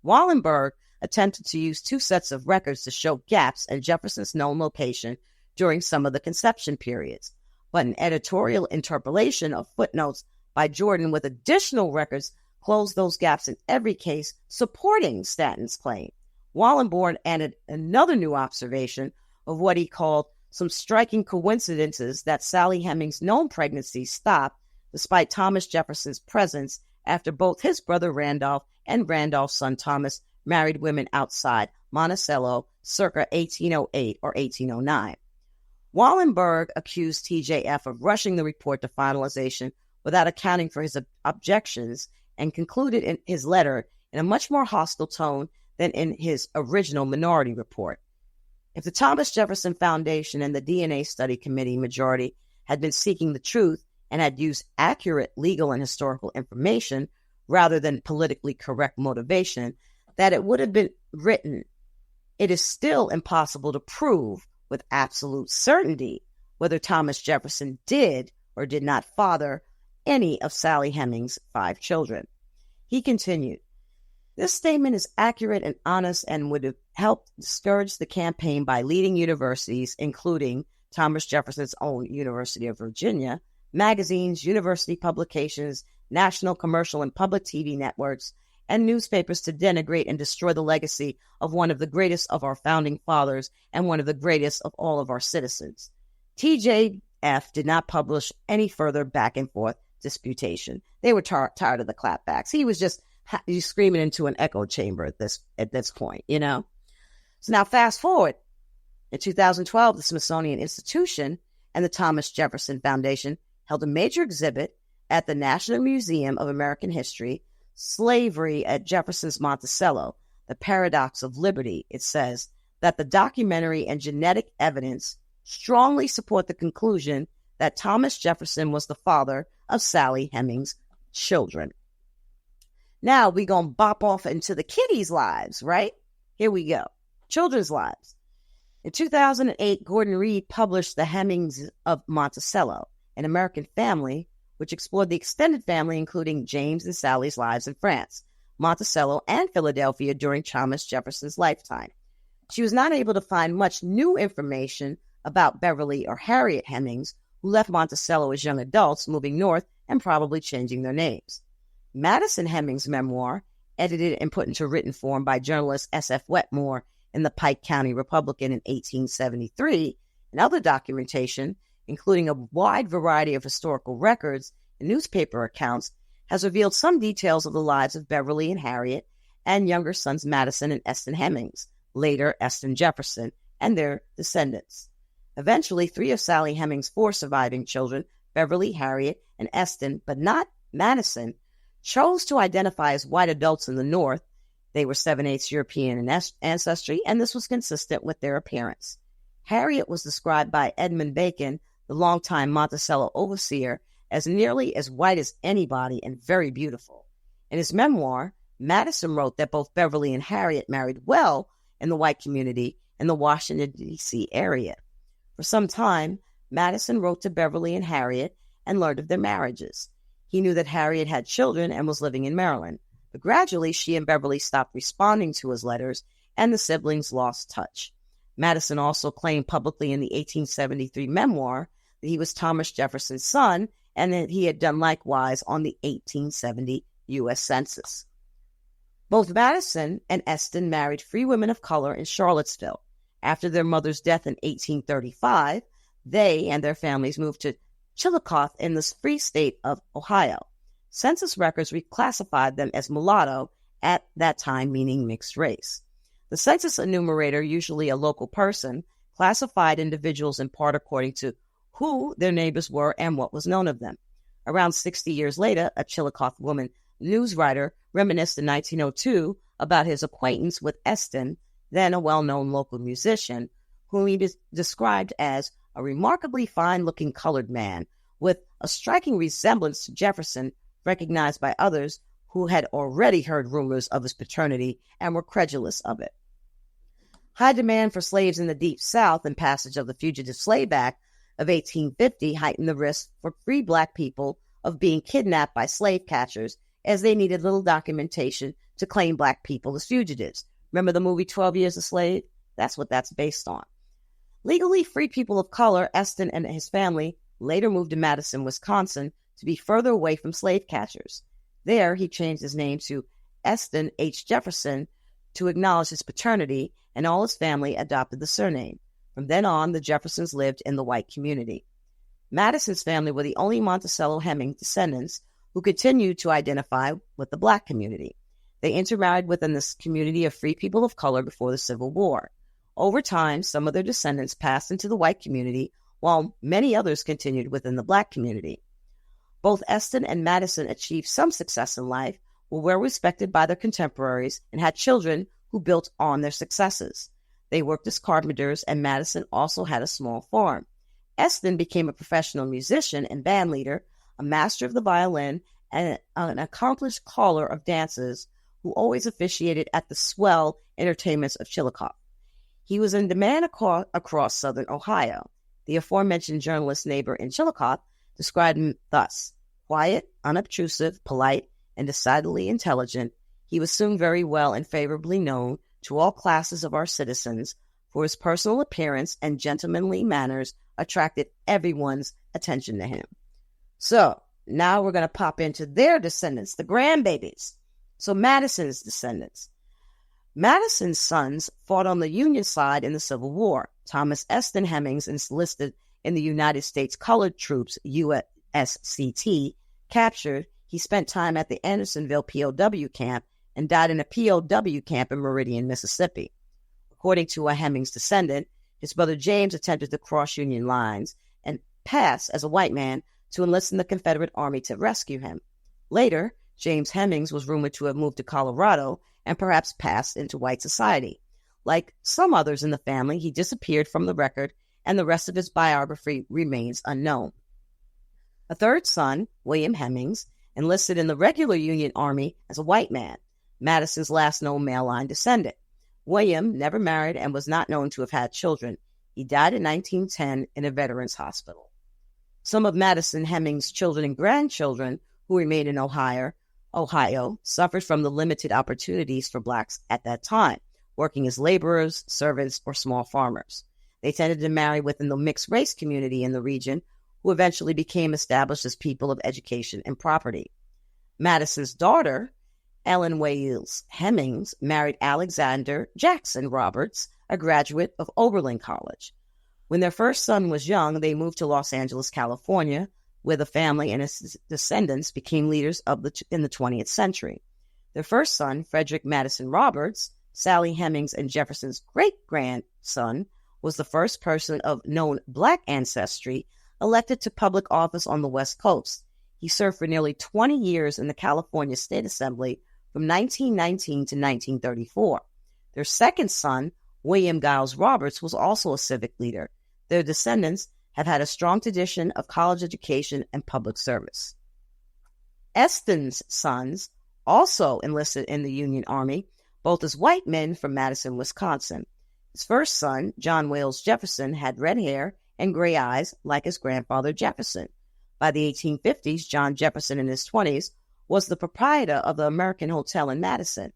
Wallenberg attempted to use two sets of records to show gaps in Jefferson's known location during some of the conception periods, but an editorial interpolation of footnotes by Jordan with additional records closed those gaps in every case supporting Stanton's claim. Wallenborn added another new observation of what he called some striking coincidences that Sally Hemings' known pregnancy stopped despite Thomas Jefferson's presence after both his brother Randolph and Randolph's son Thomas married women outside Monticello circa 1808 or 1809. Wallenberg accused TJF of rushing the report to finalization without accounting for his objections and concluded in his letter in a much more hostile tone than in his original minority report. If the Thomas Jefferson Foundation and the DNA Study Committee majority had been seeking the truth and had used accurate legal and historical information rather than politically correct motivation, that it would have been written, it is still impossible to prove with absolute certainty whether Thomas Jefferson did or did not father any of Sally Hemings' 5 children. He continued, this statement is accurate and honest and would have helped discourage the campaign by leading universities, including Thomas Jefferson's own University of Virginia, magazines, university publications, national commercial and public TV networks, and newspapers to denigrate and destroy the legacy of one of the greatest of our founding fathers and one of the greatest of all of our citizens. TJF did not publish any further back and forth disputation. They were tired of the clapbacks. He was just screaming into an echo chamber at this point, you know? So now fast forward. In 2012, the Smithsonian Institution and the Thomas Jefferson Foundation held a major exhibit at the National Museum of American History, Slavery at Jefferson's Monticello, The Paradox of Liberty. It says that the documentary and genetic evidence strongly support the conclusion that Thomas Jefferson was the father of Sally Hemings' children. Now we're going to bop off into the kiddies' lives, right? Here we go. Children's lives. In 2008, Gordon Reed published The Hemings of Monticello, an American Family, which explored the extended family, including James and Sally's lives in France, Monticello, and Philadelphia during Thomas Jefferson's lifetime. She was not able to find much new information about Beverly or Harriet Hemings, who left Monticello as young adults, moving north and probably changing their names. Madison Hemings' memoir, edited and put into written form by journalist S.F. Wetmore in the Pike County Republican in 1873, and other documentation, including a wide variety of historical records and newspaper accounts, has revealed some details of the lives of Beverly and Harriet and younger sons Madison and Eston Hemings, later Eston Jefferson, and their descendants. Eventually, 3 of Sally Hemings' 4 surviving children, Beverly, Harriet, and Eston, but not Madison, chose to identify as white adults in the North They were 7/8 European in ancestry, and this was consistent with their appearance. Harriet was described by Edmund Bacon, the longtime Monticello overseer, as nearly as white as anybody and very beautiful. In his memoir, Madison wrote that both Beverly and Harriet married well in the white community in the Washington, D.C. area. For some time, Madison wrote to Beverly and Harriet and learned of their marriages. He knew that Harriet had children and was living in Maryland, but gradually she and Beverly stopped responding to his letters, and the siblings lost touch. Madison also claimed publicly in the 1873 memoir that he was Thomas Jefferson's son and that he had done likewise on the 1870 U.S. Census. Both Madison and Eston married free women of color in Charlottesville. After their mother's death in 1835, they and their families moved to Chillicothe in the free state of Ohio. Census records reclassified them as mulatto at that time, meaning mixed race. The census enumerator, usually a local person, classified individuals in part according to who their neighbors were and what was known of them. Around 60 years later, a Chillicothe woman news writer reminisced in 1902 about his acquaintance with Eston, then a well-known local musician, whom he described as a remarkably fine-looking colored man with a striking resemblance to Jefferson, recognized by others who had already heard rumors of his paternity and were credulous of it. High demand for slaves in the Deep South and passage of the Fugitive Slave Act of 1850 heightened the risk for free Black people of being kidnapped by slave catchers, as they needed little documentation to claim Black people as fugitives. Remember the movie 12 Years a Slave? That's what that's based on. Legally free people of color, Eston and his family later moved to Madison, Wisconsin, to be further away from slave catchers. There, he changed his name to Eston H. Jefferson to acknowledge his paternity, and all his family adopted the surname. From then on, the Jeffersons lived in the white community. Madison's family were the only Monticello Hemings descendants who continued to identify with the Black community. They intermarried within this community of free people of color before the Civil War. Over time, some of their descendants passed into the white community, while many others continued within the Black community. Both Eston and Madison achieved some success in life, were well respected by their contemporaries, and had children who built on their successes. They worked as carpenters, and Madison also had a small farm. Eston became a professional musician and band leader, a master of the violin, and an accomplished caller of dances who always officiated at the swell entertainments of Chillicothe. He was in demand across southern Ohio. The aforementioned journalist neighbor in Chillicothe described him thus: quiet, unobtrusive, polite, and decidedly intelligent, he was soon very well and favorably known to all classes of our citizens, for his personal appearance and gentlemanly manners attracted everyone's attention to him. So, now we're going to pop into their descendants, the grandbabies. So, Madison's descendants. Madison's sons fought on the Union side in the Civil War. Thomas Eston Hemings enlisted in the United States Colored Troops, USCT. Captured, he spent time at the Andersonville POW camp and died in a POW camp in Meridian, Mississippi. According to a Hemings descendant, his brother James attempted to cross Union lines and pass as a white man to enlist in the Confederate Army to rescue him. Later, James Hemings was rumored to have moved to Colorado and perhaps passed into white society. Like some others in the family, he disappeared from the record, and the rest of his biography remains unknown. A third son, William Hemings, enlisted in the regular Union Army as a white man, Madison's last known male line descendant. William never married and was not known to have had children. He died in 1910 in a veterans hospital. Some of Madison Hemings' children and grandchildren who remained in Ohio, suffered from the limited opportunities for Blacks at that time, working as laborers, servants, or small farmers. They tended to marry within the mixed race community in the region, who eventually became established as people of education and property. Madison's daughter, Ellen Wales Hemings, married Alexander Jackson Roberts, a graduate of Oberlin College. When their first son was young, they moved to Los Angeles, California, where the family and its descendants became leaders in the 20th century. Their first son, Frederick Madison Roberts, Sally Hemings and Jefferson's great-grandson, was the first person of known Black ancestry elected to public office on the West Coast. He served for nearly 20 years in the California State Assembly, from 1919 to 1934. Their second son, William Giles Roberts, was also a civic leader. Their descendants have had a strong tradition of college education and public service. Eston's sons also enlisted in the Union Army, both as white men from Madison, Wisconsin. His first son, John Wales Jefferson, had red hair and gray eyes like his grandfather Jefferson. By the 1850s, John Jefferson, in his 20s, was the proprietor of the American Hotel in Madison.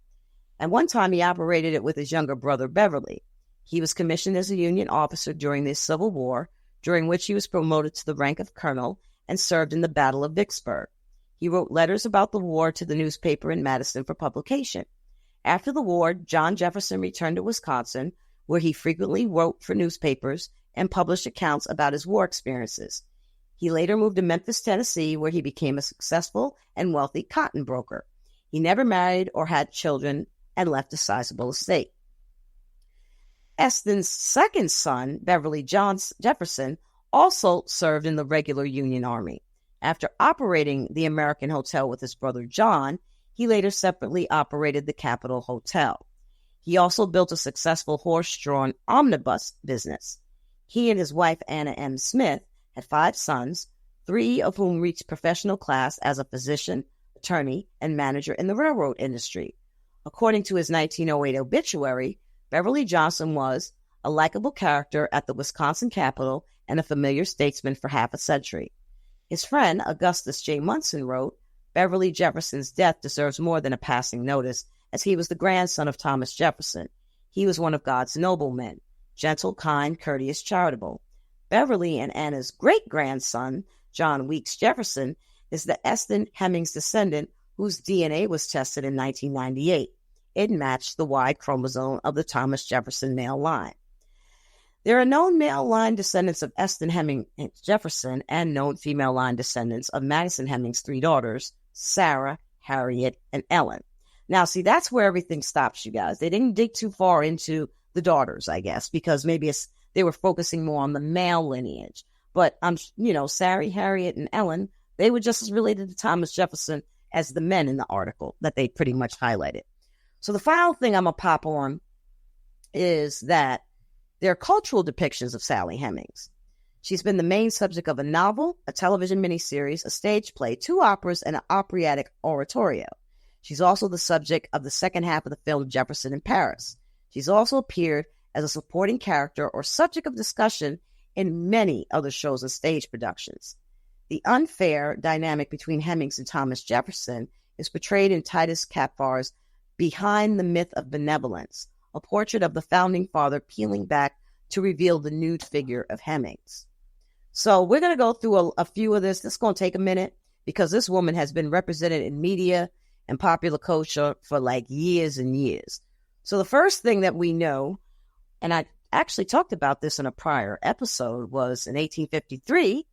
At one time, he operated it with his younger brother, Beverly. He was commissioned as a Union officer during the Civil War, during which he was promoted to the rank of colonel and served in the Battle of Vicksburg. He wrote letters about the war to the newspaper in Madison for publication. After the war, John Jefferson returned to Wisconsin, where he frequently wrote for newspapers and published accounts about his war experiences. He later moved to Memphis, Tennessee, where he became a successful and wealthy cotton broker. He never married or had children and left a sizable estate. Eston's second son, Beverly Jefferson, also served in the regular Union Army. After operating the American Hotel with his brother John, he later separately operated the Capitol Hotel. He also built a successful horse-drawn omnibus business. He and his wife, Anna M. Smith, had 5 sons, 3 of whom reached professional class as a physician, attorney, and manager in the railroad industry. According to his 1908 obituary, Beverly Johnson was a likable character at the Wisconsin Capitol and a familiar statesman for half a century. His friend, Augustus J. Munson, wrote, Beverly Jefferson's death deserves more than a passing notice, as he was the grandson of Thomas Jefferson. He was one of God's noblemen, gentle, kind, courteous, charitable. Beverly and Anna's great-grandson, John Weeks Jefferson, is the Sally Hemings descendant whose DNA was tested in 1998. It matched the Y chromosome of the Thomas Jefferson male line. There are known male line descendants of Sally Hemings Jefferson and known female line descendants of Madison Hemings' 3 daughters, Sarah, Harriet, and Ellen. Now, see, that's where everything stops, you guys. They didn't dig too far into the daughters, I guess, because maybe they were focusing more on the male lineage. But, Sarah, Harriet, and Ellen, they were just as related to Thomas Jefferson as the men in the article that they pretty much highlighted. So the final thing I'm going to pop on is that there are cultural depictions of Sally Hemings. She's been the main subject of a novel, a television miniseries, a stage play, 2 operas, and an operatic oratorio. She's also the subject of the second half of the film Jefferson in Paris. She's also appeared as a supporting character or subject of discussion in many other shows and stage productions. The unfair dynamic between Hemings and Thomas Jefferson is portrayed in Titus Kapfar's Behind the Myth of Benevolence, a portrait of the founding father peeling back to reveal the nude figure of Hemings. So we're going to go through a few of this. This is going to take a minute because this woman has been represented in media and popular culture for like years and years. So the first thing that we know, and I actually talked about this in a prior episode, was in 1853,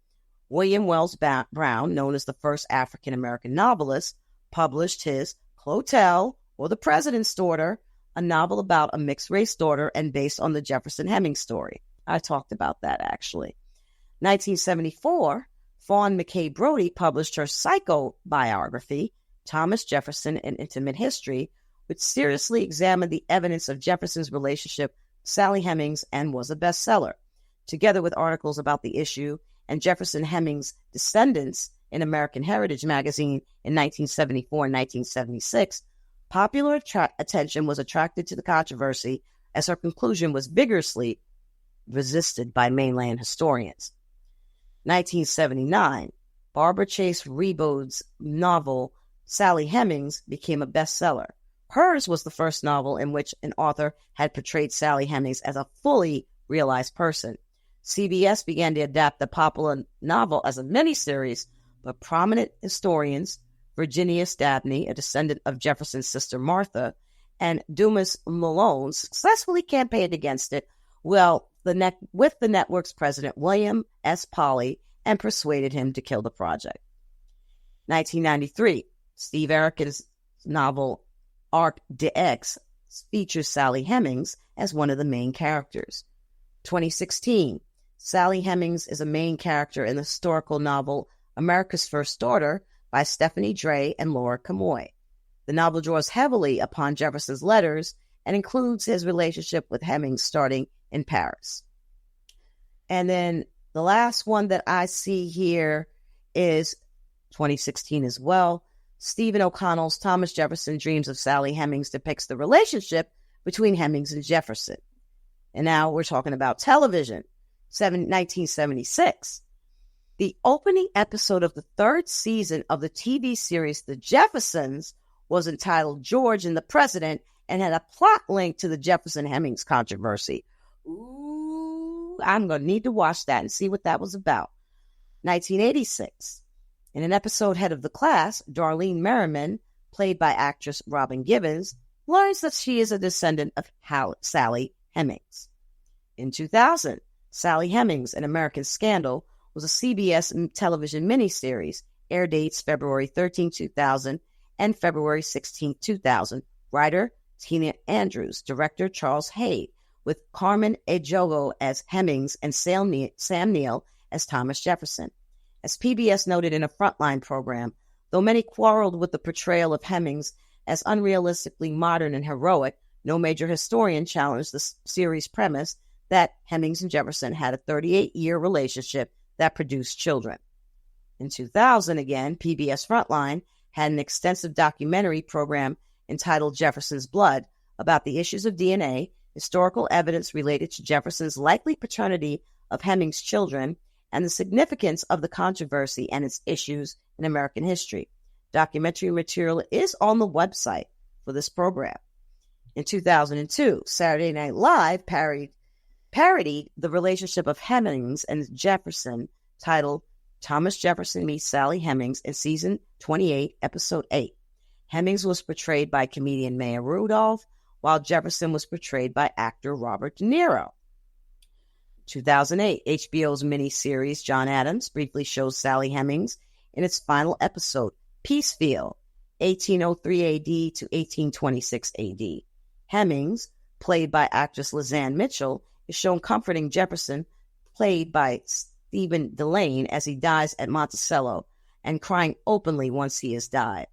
William Wells Brown, known as the first African-American novelist, published his Clotel, or The President's Daughter, a novel about a mixed-race daughter and based on the Jefferson Hemings story. I talked about that, actually. 1974, Fawn McKay Brody published her psychobiography, Thomas Jefferson, An Intimate History, which seriously examined the evidence of Jefferson's relationship with Sally Hemings and was a bestseller. Together with articles about the issue and Jefferson Hemings' descendants in American Heritage magazine in 1974 and 1976, popular attention was attracted to the controversy as her conclusion was vigorously resisted by mainland historians. 1979, Barbara Chase Rebode's novel Sally Hemings became a bestseller. Hers was the first novel in which an author had portrayed Sally Hemings as a fully realized person. CBS began to adapt the popular novel as a miniseries, but prominent historians, Virginia Dabney, a descendant of Jefferson's sister Martha, and Dumas Malone successfully campaigned against it, with the network's president William S. Polly, and persuaded him to kill the project. 1993, Steve Erik's novel Arc d'Aix features Sally Hemings as one of the main characters. 2016, Sally Hemings is a main character in the historical novel America's First Daughter by Stephanie Dray and Laura Camoy. The novel draws heavily upon Jefferson's letters and includes his relationship with Hemings starting in Paris. And then the last one that I see here is 2016 as well. Stephen O'Connell's Thomas Jefferson Dreams of Sally Hemings depicts the relationship between Hemings and Jefferson. And now we're talking about television, 1976. The opening episode of the third season of the TV series The Jeffersons was entitled George and the President and had a plot link to the Jefferson-Hemings controversy. Ooh, I'm going to need to watch that and see what that was about. 1986. In an episode Head of the Class, Darlene Merriman, played by actress Robin Givens, learns that she is a descendant of Sally Hemings. In 2000, Sally Hemings, An American Scandal, was a CBS television miniseries. Air dates February 13, 2000 and February 16, 2000. Writer Tina Andrews, director Charles Haid, with Carmen Ejogo as Hemings and Sam Neill as Thomas Jefferson. As PBS noted in a Frontline program, though many quarreled with the portrayal of Hemings as unrealistically modern and heroic, no major historian challenged the series' premise that Hemings and Jefferson had a 38-year relationship that produced children. In 2000, again, PBS Frontline had an extensive documentary program entitled Jefferson's Blood about the issues of DNA, historical evidence related to Jefferson's likely paternity of Hemings' children, and the significance of the controversy and its issues in American history. Documentary material is on the website for this program. In 2002, Saturday Night Live parodied the relationship of Hemings and Jefferson, titled Thomas Jefferson Meets Sally Hemings in Season 28, Episode 8. Hemings was portrayed by comedian Maya Rudolph, while Jefferson was portrayed by actor Robert De Niro. 2008, HBO's miniseries John Adams briefly shows Sally Hemings in its final episode, Peacefield, 1803 AD to 1826 AD. Hemings, played by actress Lizanne Mitchell, is shown comforting Jefferson, played by Stephen Delane, as he dies at Monticello, and crying openly once he has died.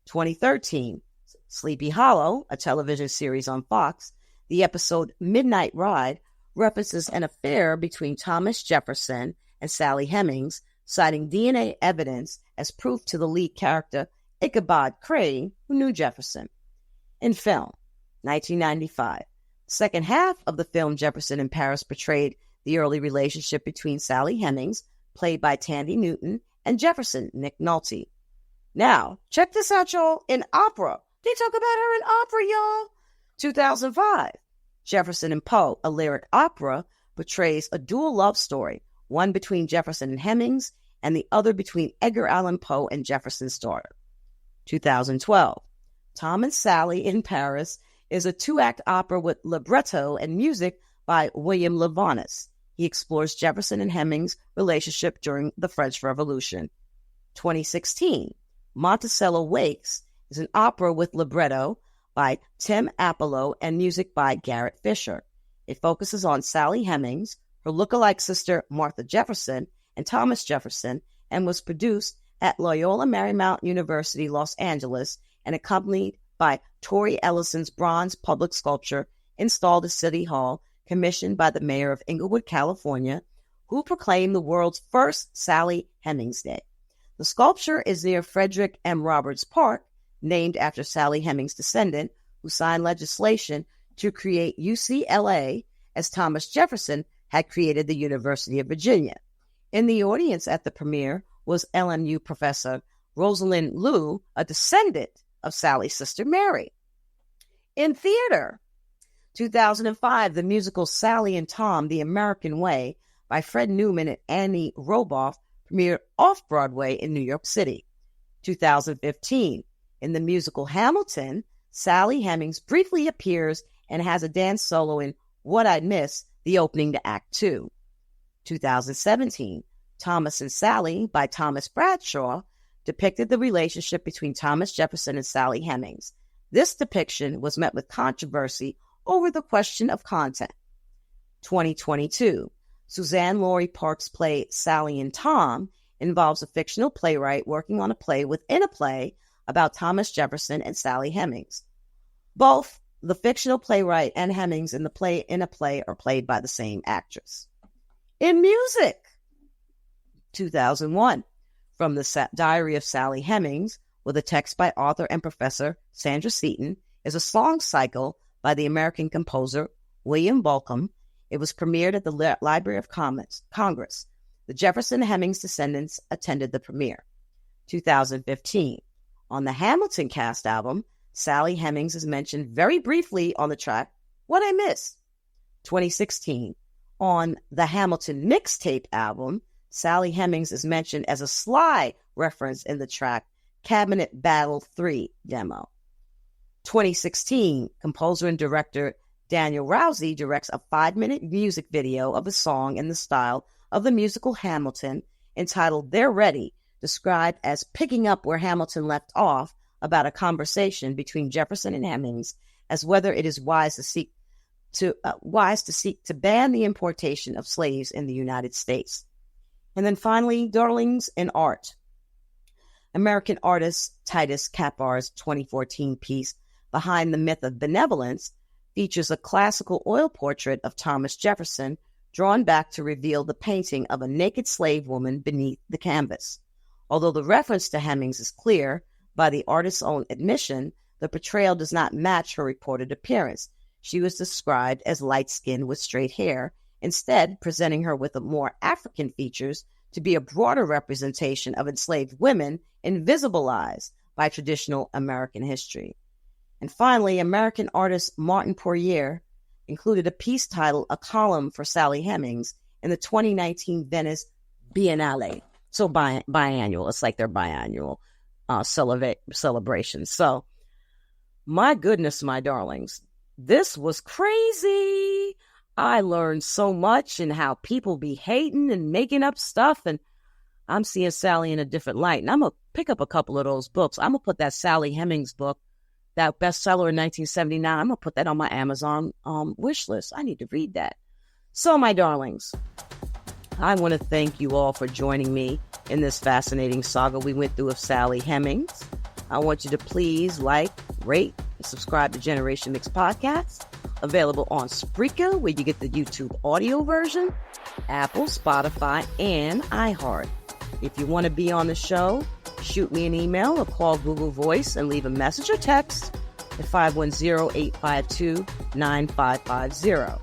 2013, Sleepy Hollow, a television series on Fox, the episode Midnight Ride references an affair between Thomas Jefferson and Sally Hemings, citing DNA evidence as proof to the lead character Ichabod Crane, who knew Jefferson. In film, 1995, the second half of the film Jefferson in Paris portrayed the early relationship between Sally Hemings, played by Tandy Newton, and Jefferson, Nick Nolte. Now, check this out, y'all, in opera. They talk about her in opera, y'all. 2005, Jefferson and Poe, a lyric opera, portrays a dual love story, one between Jefferson and Hemings, and the other between Edgar Allan Poe and Jefferson's daughter. 2012, Tom and Sally in Paris is a two-act opera with libretto and music by William Levanis. He explores Jefferson and Hemings' relationship during the French Revolution. 2016, Monticello Wakes is an opera with libretto by Tim Apollo and music by Garrett Fisher. It focuses on Sally Hemings, her look-alike sister Martha Jefferson, and Thomas Jefferson, and was produced at Loyola Marymount University, Los Angeles, and accompanied by Tori Ellison's bronze public sculpture installed at City Hall, commissioned by the mayor of Inglewood, California, who proclaimed the world's first Sally Hemings Day. The sculpture is near Frederick M. Roberts Park, named after Sally Hemings' descendant, who signed legislation to create UCLA as Thomas Jefferson had created the University of Virginia. In the audience at the premiere was LMU professor Rosalind Liu, a descendant of Sally's sister Mary. In theater, 2005, the musical Sally and Tom, The American Way by Fred Newman and Annie Roboff premiered off-Broadway in New York City. 2015, in the musical Hamilton, Sally Hemings briefly appears and has a dance solo in What I'd Miss, the opening to Act 2. 2017, Thomas and Sally by Thomas Bradshaw depicted the relationship between Thomas Jefferson and Sally Hemings. This depiction was met with controversy over the question of content. 2022, Suzanne Laurie Park's play Sally and Tom involves a fictional playwright working on a play within a play about Thomas Jefferson and Sally Hemings. Both the fictional playwright and Hemings in a play are played by the same actress. In music, 2001, from the Diary of Sally Hemings, with a text by author and professor Sandra Seaton, is a song cycle by the American composer William Bolcom. It was premiered at the Library of Congress. The Jefferson Hemings descendants attended the premiere. 2015, on the Hamilton cast album, Sally Hemings is mentioned very briefly on the track What I Miss. 2016, on the Hamilton mixtape album, Sally Hemings is mentioned as a sly reference in the track Cabinet Battle 3 demo. 2016, composer and director Daniel Rousey directs a 5-minute music video of a song in the style of the musical Hamilton entitled They're Ready, described as picking up where Hamilton left off about a conversation between Jefferson and Hemings as whether it is wise to seek to ban the importation of slaves in the United States. And then finally, darlings, in art. American artist Titus Kapar's 2014 piece, Behind the Myth of Benevolence, features a classical oil portrait of Thomas Jefferson drawn back to reveal the painting of a naked slave woman beneath the canvas. Although the reference to Hemings is clear, by the artist's own admission, the portrayal does not match her reported appearance. She was described as light-skinned with straight hair, instead presenting her with more African features to be a broader representation of enslaved women invisibilized by traditional American history. And finally, American artist Martin Poirier included a piece titled A Column for Sally Hemings in the 2019 Venice Biennale. So biannual. It's like their biannual celebration. So, my goodness, my darlings, this was crazy. I learned so much and how people be hating and making up stuff. And I'm seeing Sally in a different light. And I'm going to pick up a couple of those books. I'm going to put that Sally Hemings book, that bestseller in 1979, I'm going to put that on my Amazon wish list. I need to read that. So, my darlings, I want to thank you all for joining me in this fascinating saga we went through of Sally Hemings. I want you to please like, rate, and subscribe to Generation Mix Podcast, available on Spreaker, where you get the YouTube audio version, Apple, Spotify, and iHeart. If you want to be on the show, shoot me an email or call Google Voice and leave a message or text at 510-852-9550.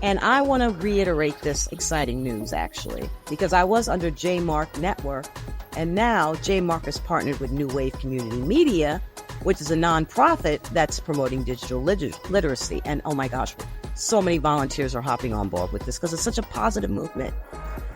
And I want to reiterate this exciting news, actually, because I was under J-Mark Network, and now J-Mark is partnered with New Wave Community Media, which is a nonprofit that's promoting digital literacy. And oh my gosh, so many volunteers are hopping on board with this because it's such a positive movement.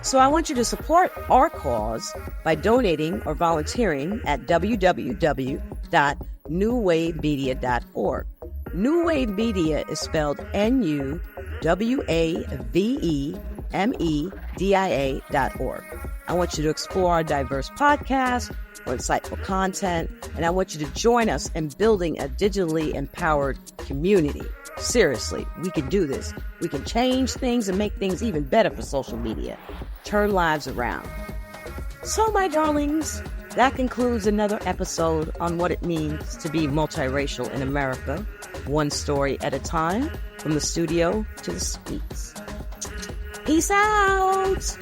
So I want you to support our cause by donating or volunteering at www.newwavemedia.org. New Wave Media is spelled NUWAVEMEDIA.org. I want you to explore our diverse podcast or insightful content, and I want you to join us in building a digitally empowered community. Seriously, we can do this. We can change things and make things even better for social media. Turn lives around. So, my darlings, that concludes another episode on what it means to be multiracial in America, one story at a time, from the studio to the streets. Peace out!